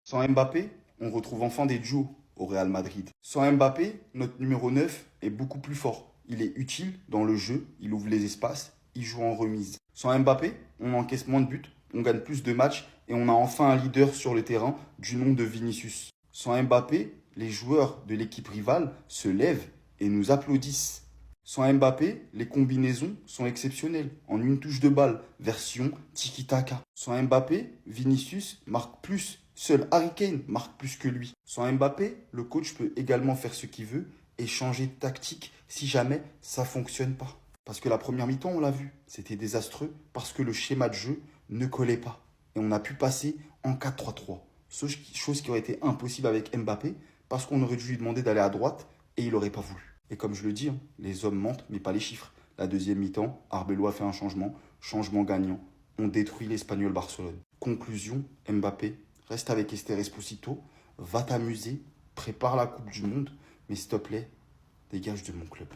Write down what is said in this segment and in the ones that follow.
Sans Mbappé, on retrouve enfin des duos au Real Madrid. Sans Mbappé, notre numéro 9 est beaucoup plus fort. Il est utile dans le jeu, il ouvre les espaces, il joue en remise. Sans Mbappé, on encaisse moins de buts, on gagne plus de matchs et on a enfin un leader sur le terrain du nom de Vinicius. Sans Mbappé, les joueurs de l'équipe rivale se lèvent et nous applaudissent. Sans Mbappé, les combinaisons sont exceptionnelles, en une touche de balle, version tiki-taka. Sans Mbappé, Vinicius marque plus, seul Harry Kane marque plus que lui. Sans Mbappé, le coach peut également faire ce qu'il veut et changer de tactique si jamais ça ne fonctionne pas. Parce que la première mi-temps, on l'a vu, c'était désastreux parce que le schéma de jeu ne collait pas. Et on a pu passer en 4-3-3. Chose qui aurait été impossible avec Mbappé parce qu'on aurait dû lui demander d'aller à droite et il n'aurait pas voulu. Et comme je le dis, hein, les hommes mentent, mais pas les chiffres. La deuxième mi-temps, Arbeloa fait un changement, changement gagnant. On détruit l'Espagnol Barcelone. Conclusion, Mbappé, reste avec Esther Esposito, va t'amuser, prépare la Coupe du Monde, mais s'il te plaît, dégage de mon club.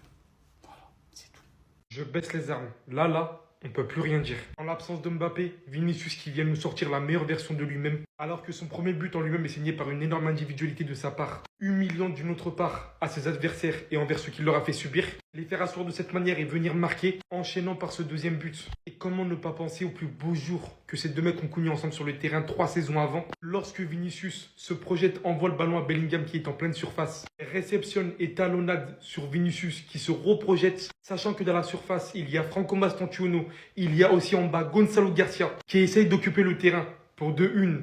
Voilà, c'est tout. Je baisse les armes. Là, on peut plus rien dire. En l'absence de Mbappé, Vinicius qui vient nous sortir la meilleure version de lui-même, alors que son premier but en lui-même est signé par une énorme individualité de sa part, humiliant d'une autre part à ses adversaires et envers ce qu'il leur a fait subir, les faire asseoir de cette manière et venir marquer, enchaînant par ce deuxième but. Et comment ne pas penser au plus beau jour que ces deux mecs ont connu ensemble sur le terrain 3 saisons avant, lorsque Vinicius se projette, envoie le ballon à Bellingham qui est en pleine surface, réceptionne et talonnade sur Vinicius qui se reprojette, sachant que dans la surface, il y a Franco Mastantuono, il y a aussi en bas Gonzalo Garcia qui essaye d'occuper le terrain pour 2-1,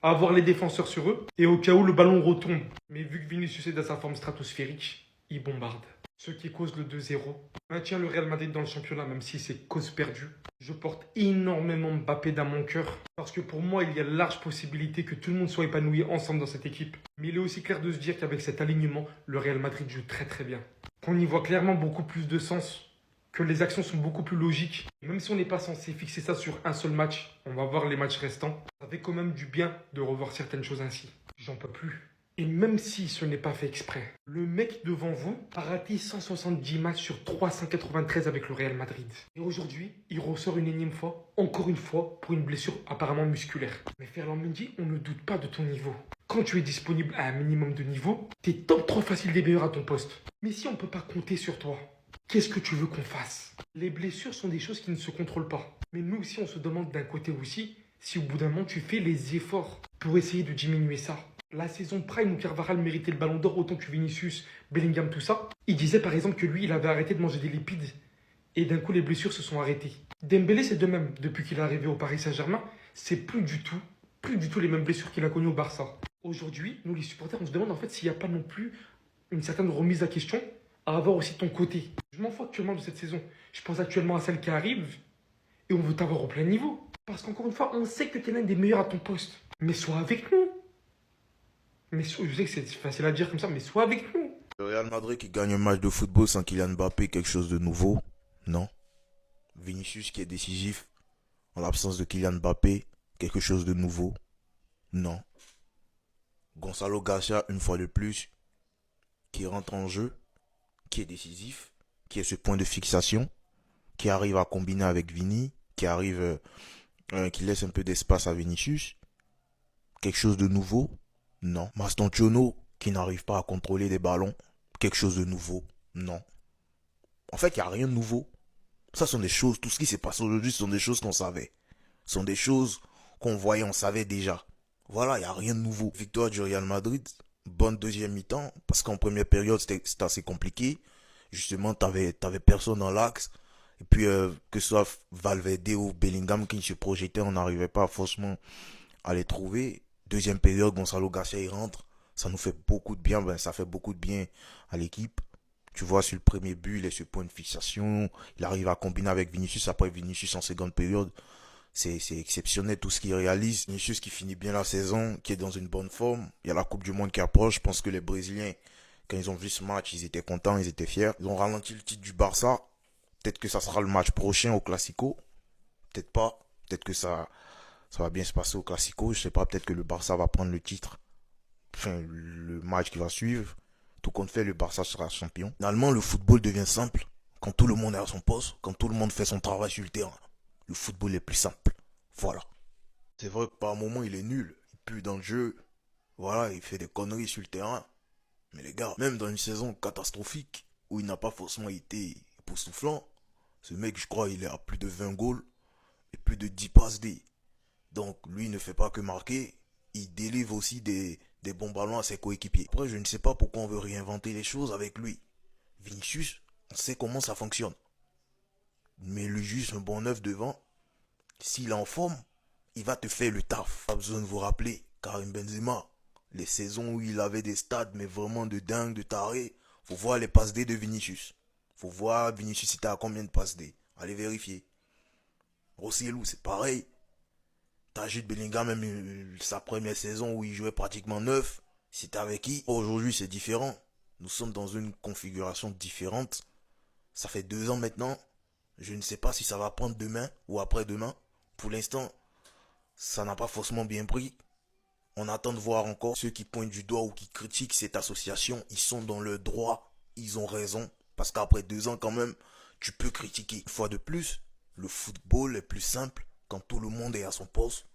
avoir les défenseurs sur eux, et au cas où le ballon retombe. Mais vu que Vinicius est dans sa forme stratosphérique, il bombarde. Ce qui cause le 2-0 maintient le Real Madrid dans le championnat, même si c'est cause perdue. Je porte énormément Mbappé dans mon cœur, parce que pour moi, il y a large possibilité que tout le monde soit épanoui ensemble dans cette équipe. Mais il est aussi clair de se dire qu'avec cet alignement, le Real Madrid joue très très bien. Qu'on y voit clairement beaucoup plus de sens, que les actions sont beaucoup plus logiques. Même si on n'est pas censé fixer ça sur un seul match, on va voir les matchs restants. Ça fait quand même du bien de revoir certaines choses ainsi. J'en peux plus. Et même si ce n'est pas fait exprès, le mec devant vous a raté 170 matchs sur 393 avec le Real Madrid. Et aujourd'hui, il ressort une énième fois, encore une fois, pour une blessure apparemment musculaire. Mais Ferland Mendy, on ne doute pas de ton niveau. Quand tu es disponible à un minimum de niveau, t'es top 3 facile des meilleurs à ton poste. Mais si on ne peut pas compter sur toi, qu'est-ce que tu veux qu'on fasse? Les blessures sont des choses qui ne se contrôlent pas. Mais nous aussi, on se demande d'un côté aussi, si au bout d'un moment, tu fais les efforts pour essayer de diminuer ça. La saison Prime où Carvajal méritait le ballon d'or autant que Vinicius, Bellingham, tout ça, il disait par exemple que lui, il avait arrêté de manger des lipides. Et d'un coup, les blessures se sont arrêtées. Dembélé, c'est de même. Depuis qu'il est arrivé au Paris Saint-Germain, c'est plus du tout les mêmes blessures qu'il a connues au Barça. Aujourd'hui, nous les supporters, on se demande en fait s'il n'y a pas non plus une certaine remise à question à avoir aussi ton côté. Je m'en fous actuellement de cette saison. Je pense actuellement à celle qui arrive et on veut t'avoir au plein niveau. Parce qu'encore une fois, on sait que tu es l'un des meilleurs à ton poste. Mais sois avec nous. Je sais que c'est facile à dire comme ça, mais sois avec nous. Le Real Madrid qui gagne un match de football sans Kylian Mbappé, quelque chose de nouveau? Non. Vinicius qui est décisif en l'absence de Kylian Mbappé, quelque chose de nouveau? Non. Gonzalo Garcia, une fois de plus, qui rentre en jeu, qui est décisif, qui est ce point de fixation, qui arrive à combiner avec Vini, qui laisse un peu d'espace à Vinicius. Quelque chose de nouveau? Non. Mastantuono qui n'arrive pas à contrôler des ballons. Quelque chose de nouveau? Non. En fait, il n'y a rien de nouveau. Ça sont des choses, tout ce qui s'est passé aujourd'hui, ce sont des choses qu'on savait. Ce sont des choses qu'on voyait, on savait déjà. Voilà, il n'y a rien de nouveau. Victoire du Real Madrid, bonne deuxième mi-temps, parce qu'en première période, c'était assez compliqué. Justement, t'avais personne dans l'axe. Et puis, que ce soit Valverde ou Bellingham qui se projetaient, on n'arrivait pas forcément à les trouver. Deuxième période, Gonzalo Garcia, il rentre. Ça nous fait beaucoup de bien. Ça fait beaucoup de bien à l'équipe. Tu vois, sur le premier but, il est sur point de fixation. Il arrive à combiner avec Vinicius. Après, Vinicius en seconde période. C'est exceptionnel tout ce qu'il réalise. Vinicius qui finit bien la saison, qui est dans une bonne forme. Il y a la Coupe du Monde qui approche. Je pense que les Brésiliens, quand ils ont vu ce match, ils étaient contents, ils étaient fiers. Ils ont ralenti le titre du Barça. Peut-être que ça sera le match prochain au Classico. Peut-être pas. Peut-être que ça va bien se passer au Classico. Je sais pas, peut-être que le Barça va prendre le titre. Enfin, le match qui va suivre. Tout compte fait, le Barça sera champion. Finalement, le football devient simple quand tout le monde est à son poste, quand tout le monde fait son travail sur le terrain. Le football est plus simple. Voilà. C'est vrai que par moment, il est nul. Il pue dans le jeu. Voilà, il fait des conneries sur le terrain. Mais les gars, même dans une saison catastrophique, où il n'a pas forcément été époustouflant, ce mec, je crois, il est à plus de 20 goals et plus de 10 passes D. Donc, lui, il ne fait pas que marquer, il délivre aussi des bons ballons à ses coéquipiers. Après, je ne sais pas pourquoi on veut réinventer les choses avec lui. Vinicius, on sait comment ça fonctionne. Mais lui juste un bon neuf devant, s'il est en forme, il va te faire le taf. Pas besoin de vous rappeler, Karim Benzema, les saisons où il avait des stats, mais vraiment de dingue, de taré. Faut voir les passes D de Vinicius. Faut voir Vinicius c'était à combien de passes D. Allez vérifier. Rossellou, c'est pareil. T'as Jude Bellingham, même sa première saison où il jouait pratiquement neuf. C'était avec qui? Aujourd'hui, c'est différent. Nous sommes dans une configuration différente. Ça fait 2 ans maintenant. Je ne sais pas si ça va prendre demain ou après-demain. Pour l'instant, ça n'a pas forcément bien pris. On attend de voir encore ceux qui pointent du doigt ou qui critiquent cette association. Ils sont dans le droit. Ils ont raison. Parce qu'après 2 ans quand même, tu peux critiquer. Une fois de plus, le football est plus simple quand tout le monde est à son poste.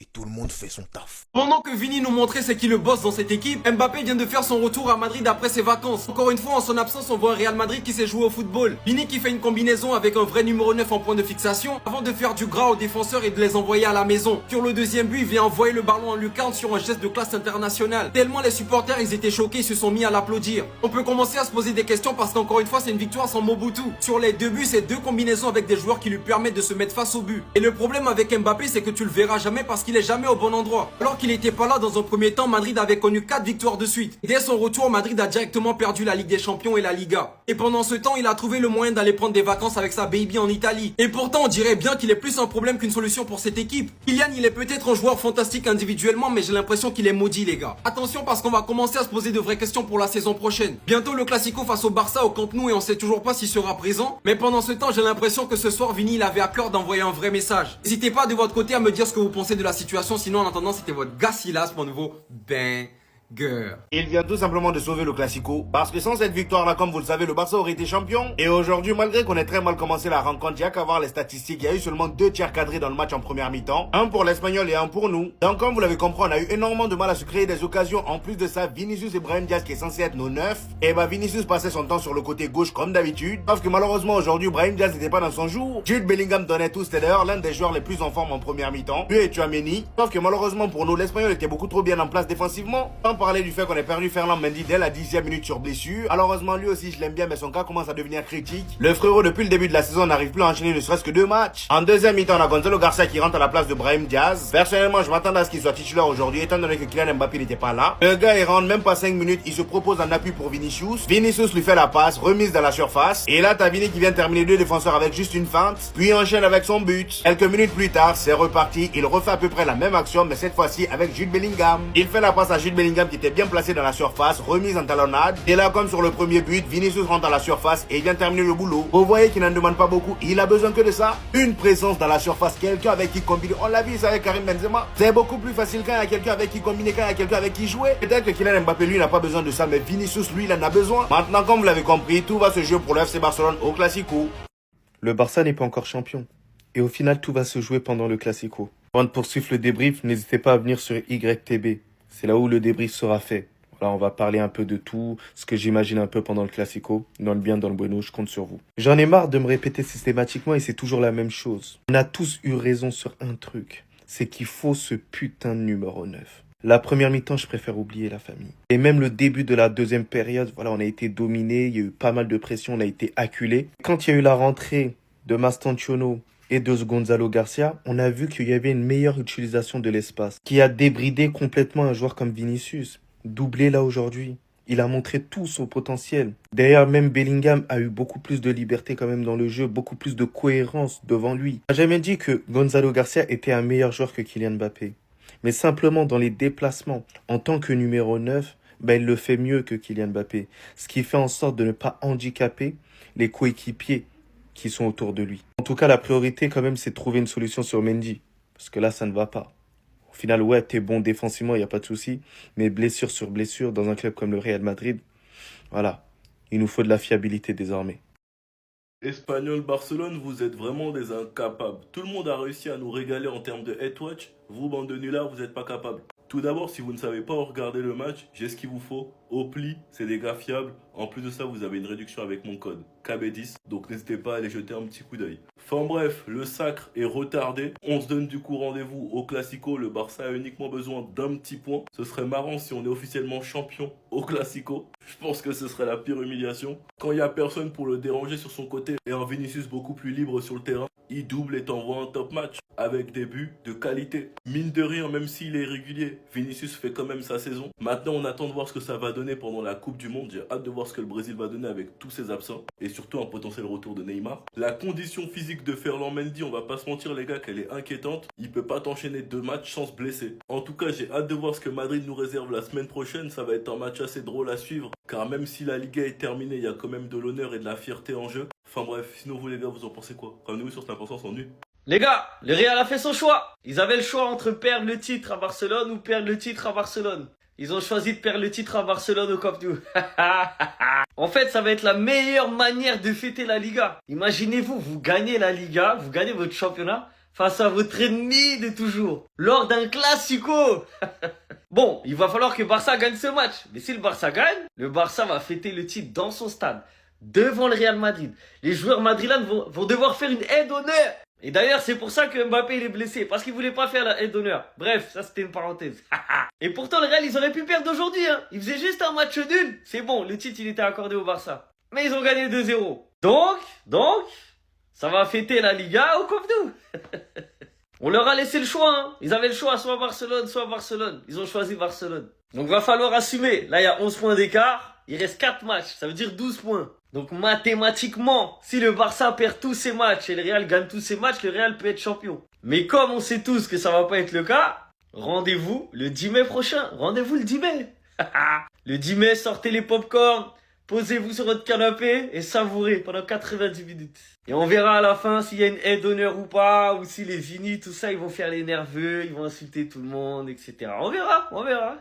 Et tout le monde fait son taf. Pendant que Vini nous montrait c'est qui le boss dans cette équipe, Mbappé vient de faire son retour à Madrid après ses vacances. Encore une fois, en son absence, on voit un Real Madrid qui s'est joué au football. Vini qui fait une combinaison avec un vrai numéro 9 en point de fixation, avant de faire du gras aux défenseurs et de les envoyer à la maison. Sur le deuxième but, il vient envoyer le ballon en lucarne sur un geste de classe internationale. Tellement les supporters, ils étaient choqués, ils se sont mis à l'applaudir. On peut commencer à se poser des questions parce qu'encore une fois, c'est une victoire sans Mobutu. Sur les 2 buts, c'est 2 combinaisons avec des joueurs qui lui permettent de se mettre face au but. Et le problème avec Mbappé, c'est que tu le verras jamais parce qu'il est jamais au bon endroit. Alors qu'il n'était pas là dans un premier temps, Madrid avait connu 4 victoires de suite. Dès son retour, Madrid a directement perdu la Ligue des Champions et la Liga. Et pendant ce temps, il a trouvé le moyen d'aller prendre des vacances avec sa baby en Italie. Et pourtant, on dirait bien qu'il est plus un problème qu'une solution pour cette équipe. Kylian, il est peut-être un joueur fantastique individuellement, mais j'ai l'impression qu'il est maudit, les gars. Attention parce qu'on va commencer à se poser de vraies questions pour la saison prochaine. Bientôt le Classico face au Barça au Camp Nou et on sait toujours pas s'il sera présent. Mais pendant ce temps, j'ai l'impression que ce soir, Vini, il avait à cœur d'envoyer un vrai message. N'hésitez pas de votre côté à me dire ce que vous pensez de la situation, sinon en attendant, c'était votre Casillas pour un nouveau banger. Il vient tout simplement de sauver le Classico, parce que sans cette victoire-là, comme vous le savez, le Barça aurait été champion. Et aujourd'hui, malgré qu'on ait très mal commencé la rencontre, il y a qu'à voir les statistiques, il y a eu seulement 2 tirs cadrés dans le match en première mi-temps, un pour l'Espagnol et un pour nous. Donc comme vous l'avez compris, on a eu énormément de mal à se créer des occasions. En plus de ça, Vinicius et Brahim Diaz qui est censé être nos 9, et bah Vinicius passait son temps sur le côté gauche comme d'habitude, parce que malheureusement aujourd'hui, Brahim Diaz n'était pas dans son jour. Jude Bellingham donnait tout, c'était d'ailleurs l'un des joueurs les plus en forme en première mi-temps, lui et Tchouaméni. Sauf que malheureusement pour nous, l'Espagnol était beaucoup trop bien en place défensivement. Sans parler du fait qu'on ait perdu Ferland Mendy dès la 10e minute sur blessure. Malheureusement lui aussi je l'aime bien, mais son cas commence à devenir critique. Le frérot depuis le début de la saison n'arrive plus à enchaîner ne serait-ce que 2 matchs. En deuxième mi-temps, on a Gonzalo Garcia qui rentre à la place de Brahim Diaz. Personnellement je m'attendais à ce qu'il soit titulaire aujourd'hui, étant donné que Kylian Mbappé n'était pas là. Le gars il rentre même pas 5 minutes, il se propose en appui pour Vinicius. Vinicius lui fait la passe, remise dans la surface. Et là t'as Vini qui vient terminer 2 défenseurs avec juste une feinte, puis enchaîne avec son but. Quelques minutes plus tard, c'est reparti, il refait à peu près la même action, mais cette fois-ci avec Jude Bellingham. Il fait la passe à Jude Bellingham qui était bien placé dans la surface, remise en talonnade. Et là, comme sur le premier but, Vinicius rentre à la surface et il vient terminer le boulot. Vous voyez qu'il n'en demande pas beaucoup, il a besoin que de ça. Une présence dans la surface, quelqu'un avec qui combiner. On l'a vu ça avec Karim Benzema. C'est beaucoup plus facile quand il y a quelqu'un avec qui combiner, quand il y a quelqu'un avec qui jouer. Peut-être que Kylian Mbappé, lui, n'a pas besoin de ça, mais Vinicius, lui, il en a besoin. Maintenant, comme vous l'avez compris, tout va se jouer pour le FC Barcelone au Classico. Le Barça n'est pas encore champion. Et au final, tout va se jouer pendant le Classico. Avant de poursuivre le débrief, n'hésitez pas à venir sur YTB. C'est là où le débrief sera fait. Voilà, on va parler un peu de tout, ce que j'imagine un peu pendant le Classico. Dans le bien, dans le bueno, je compte sur vous. J'en ai marre de me répéter systématiquement et c'est toujours la même chose. On a tous eu raison sur un truc. C'est qu'il faut ce putain de numéro 9. La première mi-temps, je préfère oublier la famille. Et même le début de la deuxième période, voilà, on a été dominé, il y a eu pas mal de pression, on a été acculé. Quand il y a eu la rentrée de Mastantuono et de Gonzalo Garcia, on a vu qu'il y avait une meilleure utilisation de l'espace, qui a débridé complètement un joueur comme Vinicius. Doublé là aujourd'hui. Il a montré tout son potentiel. D'ailleurs, même Bellingham a eu beaucoup plus de liberté quand même dans le jeu, beaucoup plus de cohérence devant lui. On n'a jamais dit que Gonzalo Garcia était un meilleur joueur que Kylian Mbappé. Mais simplement dans les déplacements, en tant que numéro 9, il le fait mieux que Kylian Mbappé. Ce qui fait en sorte de ne pas handicaper les coéquipiers qui sont autour de lui. En tout cas, la priorité quand même, c'est de trouver une solution sur Mendy. Parce que là, ça ne va pas. Au final, ouais, t'es bon défensivement, il n'y a pas de souci. Mais blessure sur blessure, dans un club comme le Real Madrid, voilà, il nous faut de la fiabilité désormais. Espagnol Barcelone, vous êtes vraiment des incapables. Tout le monde a réussi à nous régaler en termes de head watch. Vous, bande de nullards, vous n'êtes pas capables. Tout d'abord, si vous ne savez pas où regarder le match, j'ai ce qu'il vous faut. Opli, c'est des gars fiables. En plus de ça, vous avez une réduction avec mon code KB10. Donc n'hésitez pas à aller jeter un petit coup d'œil. Enfin bref, le sacre est retardé. On se donne du coup rendez-vous au Classico. Le Barça a uniquement besoin d'un petit point. Ce serait marrant si on est officiellement champion au Classico. Je pense que ce serait la pire humiliation. Quand il n'y a personne pour le déranger sur son côté et un Vinicius beaucoup plus libre sur le terrain, il double et t'envoie un top match avec des buts de qualité. Mine de rien, même s'il est irrégulier, Vinicius fait quand même sa saison. Maintenant, on attend de voir ce que ça va donner pendant la Coupe du Monde. J'ai hâte de voir ce que le Brésil va donner avec tous ses absents et surtout un potentiel retour de Neymar. La condition physique de Ferland Mendy, on va pas se mentir les gars, qu'elle est inquiétante. Il peut pas t'enchaîner 2 matchs sans se blesser. En tout cas, j'ai hâte de voir ce que Madrid nous réserve la semaine prochaine. Ça va être un match assez drôle à suivre car même si la Liga est terminée, il y a quand même de l'honneur et de la fierté en jeu. Enfin bref, sinon vous les gars, vous en pensez quoi? Ramenez-vous sur cette importance en nu. Les gars, le Real a fait son choix. Ils avaient le choix entre perdre le titre à Barcelone ou perdre le titre à Barcelone. Ils ont choisi de perdre le titre à Barcelone au Camp Nou. En fait, ça va être la meilleure manière de fêter la Liga. Imaginez-vous, vous gagnez la Liga, vous gagnez votre championnat face à votre ennemi de toujours, lors d'un Classico. Bon, il va falloir que Barça gagne ce match. Mais si le Barça gagne, le Barça va fêter le titre dans son stade, devant le Real Madrid. Les joueurs madrilènes vont devoir faire une aide d'honneur. Et d'ailleurs, c'est pour ça que Mbappé il est blessé, parce qu'il voulait pas faire la aide d'honneur. Bref, ça c'était une parenthèse. Et pourtant, le Real, ils auraient pu perdre aujourd'hui. Hein. Ils faisaient juste un match nul. C'est bon, le titre, il était accordé au Barça. Mais ils ont gagné 2-0. Donc, ça va fêter la Liga au Camp Nou. On leur a laissé le choix. Hein. Ils avaient le choix, soit Barcelone, soit Barcelone. Ils ont choisi Barcelone. Donc, va falloir assumer. Là, il y a 11 points d'écart. Il reste 4 matchs. Ça veut dire 12 points. Donc mathématiquement, si le Barça perd tous ses matchs et le Real gagne tous ses matchs, le Real peut être champion. Mais comme on sait tous que ça va pas être le cas, rendez-vous le 10 mai prochain. Rendez-vous le 10 mai. Le 10 mai, sortez les pop-corn, posez-vous sur votre canapé et savourez pendant 90 minutes. Et on verra à la fin s'il y a une aide d'honneur ou pas, ou si les Vini, tout ça, ils vont faire les nerveux, ils vont insulter tout le monde, etc. On verra.